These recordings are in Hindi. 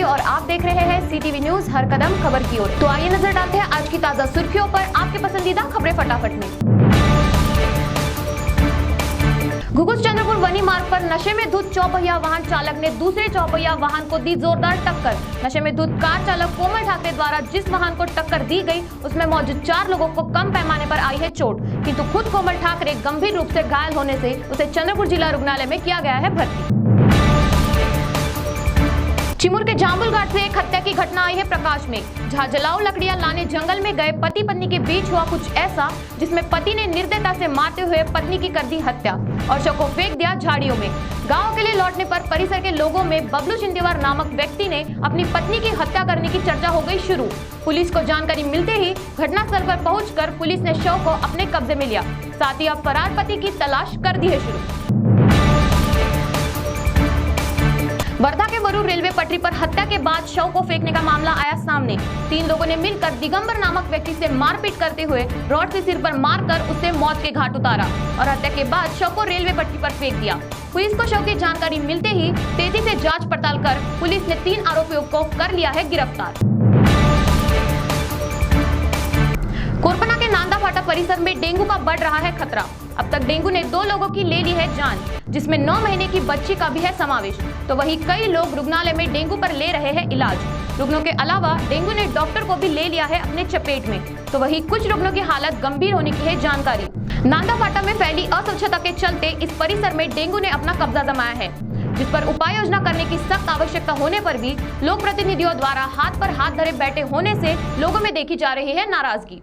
और आप देख रहे हैं सीटीवी न्यूज हर कदम खबर की ओर। तो आइए नजर डालते हैं आज की ताजा सुर्खियों पर आपके पसंदीदा खबरें फटाफट में। घुघुस चंद्रपुर वनी मार्ग पर नशे में धुत चौपहिया वाहन चालक ने दूसरे चौपहिया वाहन को दी जोरदार टक्कर। नशे में धुत कार चालक कोमल ठाकरे द्वारा जिस वाहन को टक्कर दी गई उसमें मौजूद 4 लोगों को कम पैमाने पर आई है चोट, किंतु खुद कोमल ठाकरे गंभीर रूप से घायल होने से उसे चंद्रपुर जिला रुग्णालय में किया गया है भर्ती। चिमूर के जाम्बुल घाट से एक हत्या की घटना आई है प्रकाश में, जहां जलाऊ लकड़ियां लाने जंगल में गए पति पत्नी के बीच हुआ कुछ ऐसा जिसमें पति ने निर्दयता से मारते हुए पत्नी की कर दी हत्या और शव को फेंक दिया झाड़ियों में। गांव के लिए लौटने पर परिसर के लोगों में बबलू चिंदेवार नामक व्यक्ति ने अपनी पत्नी की हत्या करने की चर्चा हो गई शुरू। पुलिस को जानकारी मिलते ही घटनास्थल पर पहुंचकर पुलिस ने शव को अपने कब्जे में लिया, साथ ही अब फरार पति की तलाश कर दी है शुरू। वर्धा के वरुर रेलवे पटरी पर हत्या के बाद शव को फेंकने का मामला आया सामने। 3 लोगों ने मिलकर दिगंबर नामक व्यक्ति से मारपीट करते हुए रॉड से सिर पर मारकर उसे मौत के घाट उतारा और हत्या के बाद शव को रेलवे पटरी पर फेंक दिया। पुलिस को शव की जानकारी मिलते ही तेजी से जांच पड़ताल कर पुलिस ने 3 आरोपियों को कर लिया है गिरफ्तार। कोरपना के नांदा फाटा परिसर में डेंगू का बढ़ रहा है खतरा। अब तक डेंगू ने 2 लोगों की ले ली है जान, जिसमें 9 महीने की बच्ची का भी है समावेश। तो वहीं कई लोग रुग्णालय में डेंगू पर ले रहे हैं इलाज। रुग्णों के अलावा डेंगू ने डॉक्टर को भी ले लिया है अपने चपेट में। तो वहीं कुछ रुग्णों की हालत गंभीर होने की है जानकारी। नांदा फाटा में फैली अस्वच्छता के चलते इस परिसर में डेंगू ने अपना कब्जा जमाया है, जिस पर उपाय योजना करने की सख्त आवश्यकता होने पर भी लोक प्रतिनिधियों द्वारा हाथ पर हाथ धरे बैठे होने से लोगों में देखी जा रही है नाराजगी।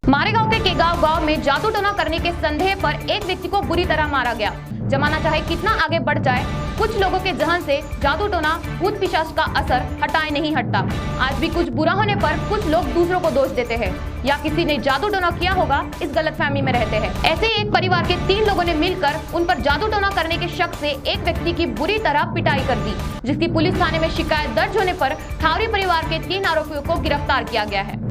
मारेगांव के केगांव गांव में जादू टोना करने के संदेह पर एक व्यक्ति को बुरी तरह मारा गया। जमाना चाहे कितना आगे बढ़ जाए, कुछ लोगों के जहन से जादू टोना भूत पिशाच का असर हटाए नहीं हटता। आज भी कुछ बुरा होने पर कुछ लोग दूसरों को दोष देते हैं या किसी ने जादू टोना किया होगा इस गलतफहमी में रहते हैं। ऐसे ही एक परिवार के 3 लोगों ने मिलकर उन पर जादू टोना करने के शक से एक व्यक्ति की बुरी तरह पिटाई कर दी, जिसकी पुलिस थाने में शिकायत दर्ज होने पर ठावरी परिवार के 3 आरोपियों को गिरफ्तार किया गया है।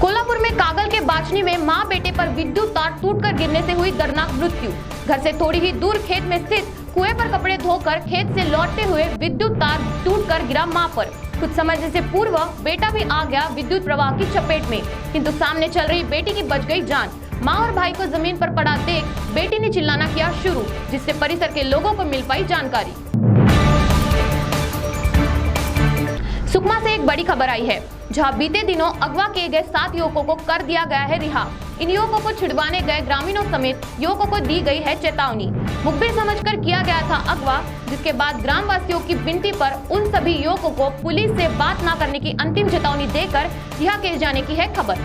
कोल्हापुर में कागल के बाचनी में मां बेटे पर विद्युत तार टूटकर गिरने से हुई दर्दनाक मृत्यु। घर से थोड़ी ही दूर खेत में स्थित कुएं पर कपड़े धोकर खेत से लौटते हुए विद्युत तार टूटकर गिरा मां पर। कुछ समझने से पूर्व बेटा भी आ गया विद्युत प्रवाह की चपेट में, किंतु सामने चल रही बेटी की बच गई जान। मां और भाई को जमीन पर पड़ा देख बेटी ने चिल्लाना किया शुरू, जिससे परिसर के लोगों को मिल पाई जानकारी। सुकमा से एक बड़ी खबर आई है, जहां बीते दिनों अगवा किए गए 7 युवकों को कर दिया गया है रिहा। इन युवकों को छिड़वाने गए ग्रामीणों समेत युवकों को दी गई है चेतावनी। मुखबिर समझकर किया गया था अगवा, जिसके बाद ग्रामवासियों की विनती पर उन सभी युवकों को पुलिस से बात न करने की अंतिम चेतावनी देकर रिहा किए जाने की है खबर।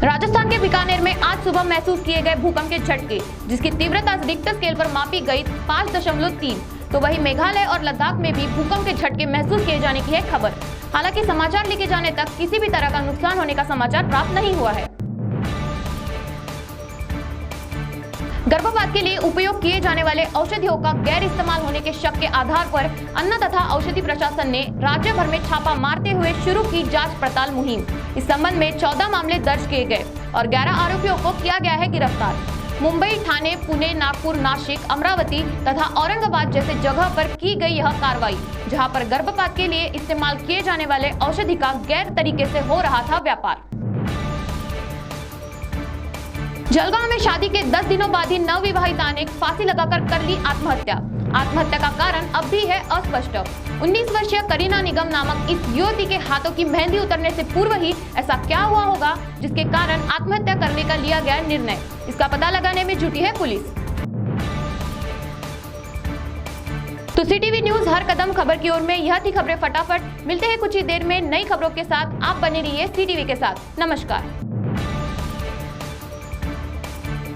राजस्थान के बीकानेर में आज सुबह महसूस किए गए भूकंप के झटके, जिसकी तीव्रता रिक्टर स्केल पर मापी गई 5.3। तो वहीं मेघालय और लद्दाख में भी भूकंप के झटके महसूस किए जाने की है खबर। हालांकि समाचार लिखे जाने तक किसी भी तरह का नुकसान होने का समाचार प्राप्त नहीं हुआ है। गर्भपात के लिए उपयोग किए जाने वाले औषधियों का गैर इस्तेमाल होने के शक के आधार पर अन्न तथा औषधि प्रशासन ने राज्य भर में छापा मारते हुए शुरू की जांच पड़ताल मुहिम। इस संबंध में 14 मामले दर्ज किए गए और 11 आरोपियों को किया गया है गिरफ्तार। मुंबई, ठाणे, पुणे, नागपुर, नासिक, अमरावती तथा औरंगाबाद जैसे जगह पर की गई यह कार्रवाई, जहां पर गर्भपात के लिए इस्तेमाल किए जाने वाले औषधि का गैर तरीके से हो रहा था व्यापार। जलगांव में शादी के 10 दिनों बाद ही नवविवाहिता ने फांसी लगाकर कर ली आत्महत्या। आत्महत्या का कारण अब भी है अस्पष्ट। 19 वर्षीय करीना निगम नामक इस युवती के हाथों की मेहंदी उतरने से पूर्व ही ऐसा क्या हुआ होगा जिसके कारण आत्महत्या करने का लिया गया निर्णय, इसका पता लगाने में जुटी है पुलिस। तो सीटीवी न्यूज हर कदम खबर की ओर में यह थी खबरें फटाफट। मिलते हैं कुछ ही देर में नई खबरों के साथ। आप बने रहिए सीटीवी के साथ। नमस्कार।